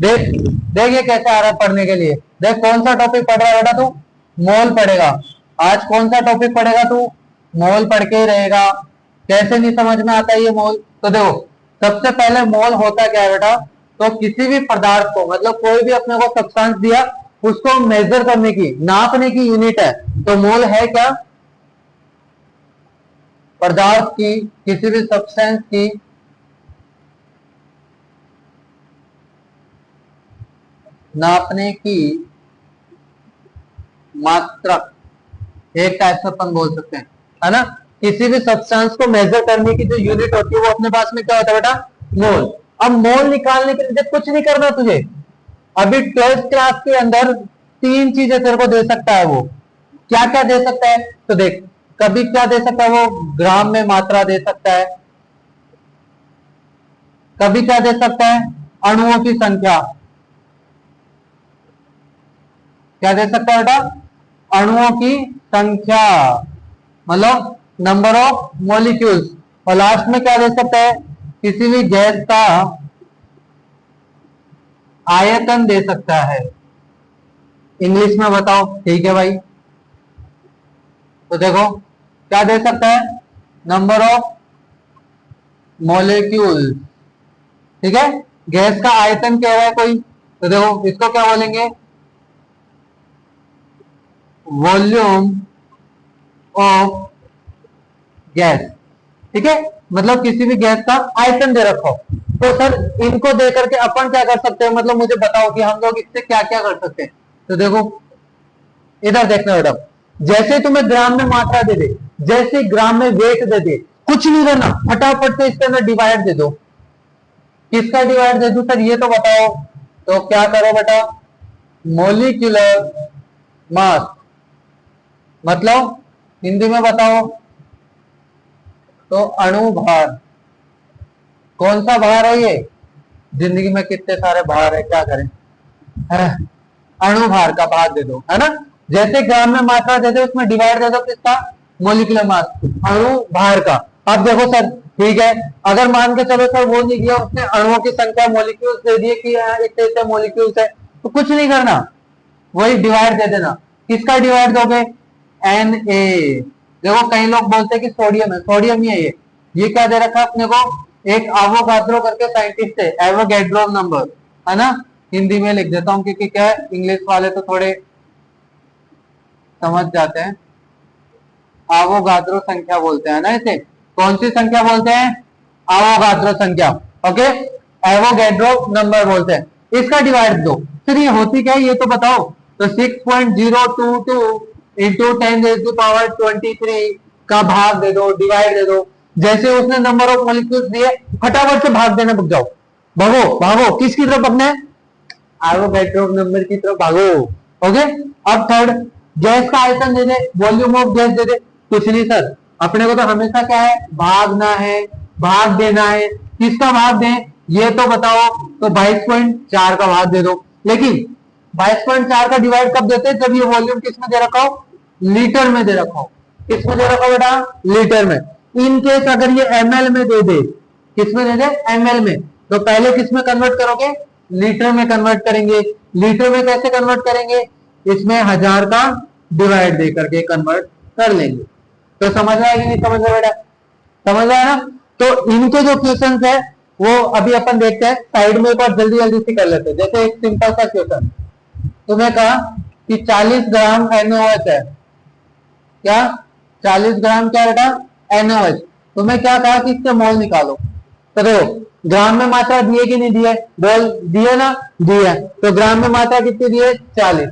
देख देख ये कैसे आ रहा है पढ़ने के लिए। देख कौन सा टॉपिक पढ़ रहा है बेटा तू? मोल पढ़ेगा। आज कौन सा टॉपिक पढ़ेगा तू? मोल पढ़ के ही रहेगा। कैसे नहीं समझ में आता है ये मोल? तो देखो, सबसे पहले मोल होता क्या है बेटा? तो किसी भी पदार्थ को, मतलब कोई भी अपने को सब्सटेंस दिया, उसको मेजर करने की, नापने की यूनिट है। तो मोल है क्या? पदार्थ की, किसी भी सब्सटेंस की नापने की मात्रा, एक टाइप से अपन बोल सकते हैं, है ना। किसी भी सब्सटेंस को मेजर करने की जो यूनिट होती है वो अपने पास में क्या होता है बेटा? मोल। अब मोल निकालने के लिए कुछ नहीं करना तुझे। अभी 12th क्लास के अंदर तीन चीजें तेरे को दे सकता है वो। क्या क्या दे सकता है? तो देख, कभी क्या दे सकता है वो? ग्राम में मात्रा दे सकता है। कभी क्या दे सकता है? अणुओं की संख्या। क्या दे सकता है बेटा? अणुओं की संख्या, मतलब नंबर ऑफ मॉलिक्यूल्स। और लास्ट में क्या दे सकता है? किसी भी गैस का आयतन दे सकता है। इंग्लिश में बताओ, ठीक है भाई। तो देखो क्या दे सकता है? नंबर ऑफ मॉलिक्यूल, ठीक है। गैस का आयतन कह रहा है कोई, तो देखो इसको क्या बोलेंगे? वॉल्यूम ऑफ गैस, ठीक है। मतलब किसी भी गैस का आयतन दे रखो। तो सर इनको दे करके अपन क्या कर सकते हैं? मतलब मुझे बताओ कि हम लोग इससे क्या क्या कर सकते हैं। तो देखो इधर देखना बेटा, जैसे तुम्हें ग्राम में मात्रा दे दे, जैसे ग्राम में वेट दे दे, कुछ नहीं करना, फटाफट से इसके अंदर डिवाइड दे दो। किसका डिवाइड दे दो सर, ये तो बताओ। तो क्या करो बेटा? मोलिकुलर मास, मतलब हिंदी में बताओ तो अणु भार। कौन सा भार है ये? जिंदगी में कितने सारे भार है, क्या करें। अणु भार का भाग दे दो, है ना। जैसे ग्राम में मात्रा दे दो, उसमें डिवाइड दे दो किसका? मोलिकुलर मास, अणु भार का। अब देखो सर, ठीक है, अगर मान के चलो सर वो नहीं दिया, उसने अणुओं की संख्या मॉलिक्यूल्स दे दिए कि इतने इतने मॉलिक्यूल्स है, तो कुछ नहीं करना, वही डिवाइड दे देना। किसका डिवाइड दोगे? Na। देखो कई लोग बोलते हैं कि सोडियम है, सोडियम ही है ये क्या दे रखा है अपने को? एक एवोगाड्रो करके साइंटिस्ट है, एवोगैड्रो नंबर, है ना। हिंदी में लिख देता हूँ क्योंकि क्या है, इंग्लिश वाले तो थोड़े समझ जाते हैं। एवोगाड्रो संख्या बोलते हैं ना इसे। कौन सी संख्या बोलते हैं? एवोगाड्रो संख्या, ओके। एवोगैड्रो नंबर बोलते हैं। इसका डिवाइड दो। फिर ये होती क्या है ये तो बताओ। तो 6.022 इंटू 10⁻23 का भाग दे दो, डिवाइड दे दो। जैसे उसने नंबर ऑफ मॉलिक्यूल्स दिए, फटाफट से भाग देने, भाग जाओ, भागो भागो, किसकी तरफ भागना है? एवोगैड्रो नंबर की तरफ भागो, ओके। अब थर्ड, गैस का आयतन दे दे, वॉल्यूम ऑफ गैस दे दे। कुछ नहीं सर, अपने को तो हमेशा क्या है? भागना है, भाग देना है। किसका भाग दें ये तो बताओ। तो 22.4 का भाग दे दो। लेकिन 22.4 का डिवाइड कब देते हैं? जब ये वॉल्यूम किसमें दे रखा हो? लीटर में दे रखा हो। किसमें दे रखा हो बेटा? लीटर में। इन केस अगर ये ml में दे दे, किसमें दे दे? ml में, तो पहले किसमें कन्वर्ट करोगे? लीटर में कन्वर्ट करेंगे। लीटर में कैसे कन्वर्ट करेंगे? इसमें 1000 का डिवाइड दे करके कन्वर्ट कर लेंगे। तो समझ रहा है कि नहीं समझ रहा बेटा? समझ रहा है ना। तो इनके जो क्वेश्चन है वो अभी अपन देखते हैं, साइड में एक बार जल्दी जल्दी से कर लेते हैं। जैसे एक सिंपल सा क्वेश्चन, तुम्हें कहा कि 40 ग्राम NaOH है। क्या 40 ग्राम क्या बेटा? NaOH। तुम्हें क्या कहा कि इसके मोल निकालो। तो देखो ग्राम में मात्रा दिए कि नहीं दिए? बोल दिए ना, दिए। तो ग्राम में मात्रा कितनी दिए? 40।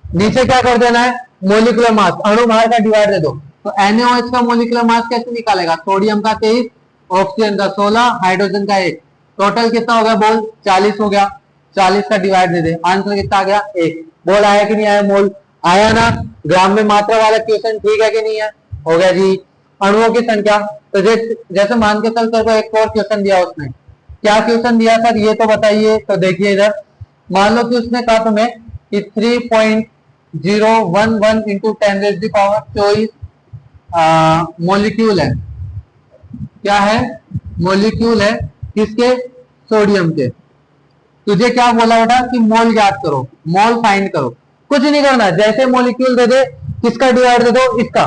नीचे क्या कर देना है? मोलिकुलर मास, अणु भार का डिवाइड दे दो। तो NaOH का मोलिकुलर मास कैसे निकालेगा? सोडियम का 23, ऑक्सीजन का 16, हाइड्रोजन का 1, टोटल कितना हो गया? बोल 40 हो गया। 40 का डिवाइड दे दे, आंसर कितना आ गया? 1। बोल आया कि नहीं आया? मोल आया ना। ग्राम में मात्रा वाला क्वेश्चन ठीक है कि नहीं है? हो गया जी। अणुओं की संख्या, तो जैसे मान के चल तेरे को एक और क्वेश्चन दिया उसने, क्या क्वेश्चन दिया सर ये तो बताइए। तो देखिए इधर, मान लो कि उसने कहा तुम्हें कि 3.011 इंटू 10⁻24 मोलिक्यूल है। क्या है? मॉलिक्यूल है किसके? सोडियम के। 3.011 इंटू 10⁻24 मोलिक्यूल है किसके? सोडियम के। 3.011 इंटू 10⁻24 मोलिक्यूल है किसके? सोडियम के। 3.011 इंटू 10⁻24 मोलिक्यूल है किसके? सोडियम के। 3.011 इंटू 10⁻24 मोलिक्यूल है किसके? सोडियम के। तुझे क्या बोला बेटा कि मोल याद करो, मोल फाइंड करो, कुछ नहीं करना, जैसे मॉलिक्यूल दे दे किसका डिवाइड दे दो इसका,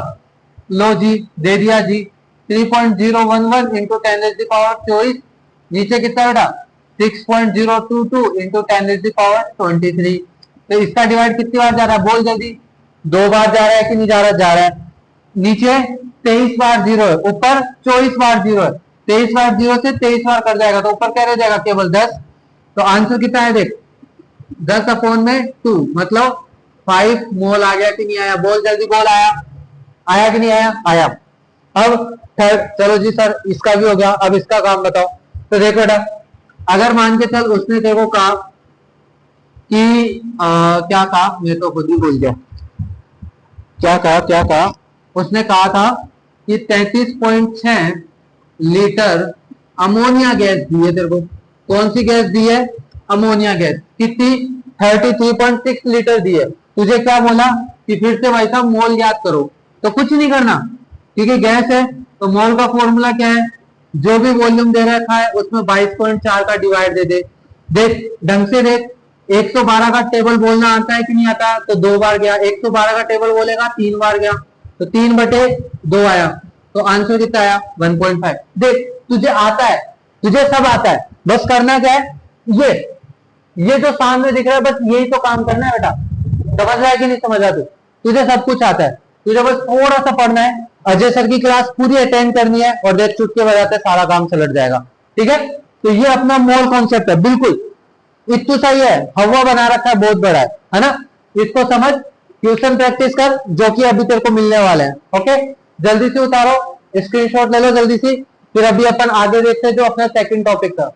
लो जी दे दिया जी 3.011 इंटू 10⁻²4, नीचे कितना बेटा 6.022 इंटू 10⁻23, तो इसका डिवाइड कितनी बार जा रहा है बोल जल्दी, 2 बार जा रहा है कि नहीं जा रहा, जा रहा है, नीचे 23 बार 0 है, ऊपर 24 बार 0 है, 23 बार 0 से 23 बार कर जाएगा तो ऊपर क्या रह जाएगा केवल 10, तो आंसर कितना है देख 10/2 मतलब 5 मोल आ गया कि नहीं आया, बोल जल्दी बोल, आया, आया कि नहीं आया, आया। अब थर्ड, चलो जी सर इसका भी हो गया, अब इसका काम बताओ, तो देखो बेटा अगर मान के चल उसने तेरे को कहा कि क्या कहा, मैं तो खुद ही भूल गया, क्या कहा, उसने कहा था कि 33.6 लीटर अमोनिया गैस दी है तेरे को, कौन सी गैस दी है, अमोनिया गैस, कितनी 33.6 लीटर दी है, तुझे क्या बोला कि फिर से भाई साहब मोल याद करो, तो कुछ नहीं करना, ठीक है गैस है तो मोल का फॉर्मूला क्या है, जो भी वॉल्यूम दे रखा है उसमें 22.4 का डिवाइड दे दे, देख ढंग से देख, 112 का टेबल बोलना आता है कि नहीं आता, तो 2 बार गया, 112 का टेबल बोलेगा 3 बार गया, तो 3/2 आया, तो आंसर कितना आया 1.5, देख तुझे आता है, तुझे सब आता है, बस करना क्या है, ये जो सामने दिख रहा है बस यही तो काम करना है बेटा, समझ रहा है कि नहीं समझ रहा, तू तुझे सब कुछ आता है, तुझे बस थोड़ा सा पढ़ना है, अजय सर की क्लास पूरी अटेंड करनी है और देख चुटके बजाते सारा काम चलट जाएगा, ठीक है, तो ये अपना मोल कॉन्सेप्ट है, बिल्कुल इतना सही है, हवा बना रखा है बहुत बड़ा है ना, इसको समझ, ट्यूशन प्रैक्टिस कर जो कि अभी तेरे को मिलने वाले हैं, ओके, जल्दी से उतारो स्क्रीनशॉट ले लो जल्दी से, फिर अभी अपन आगे देखते हैं जो अपना सेकंड टॉपिक था।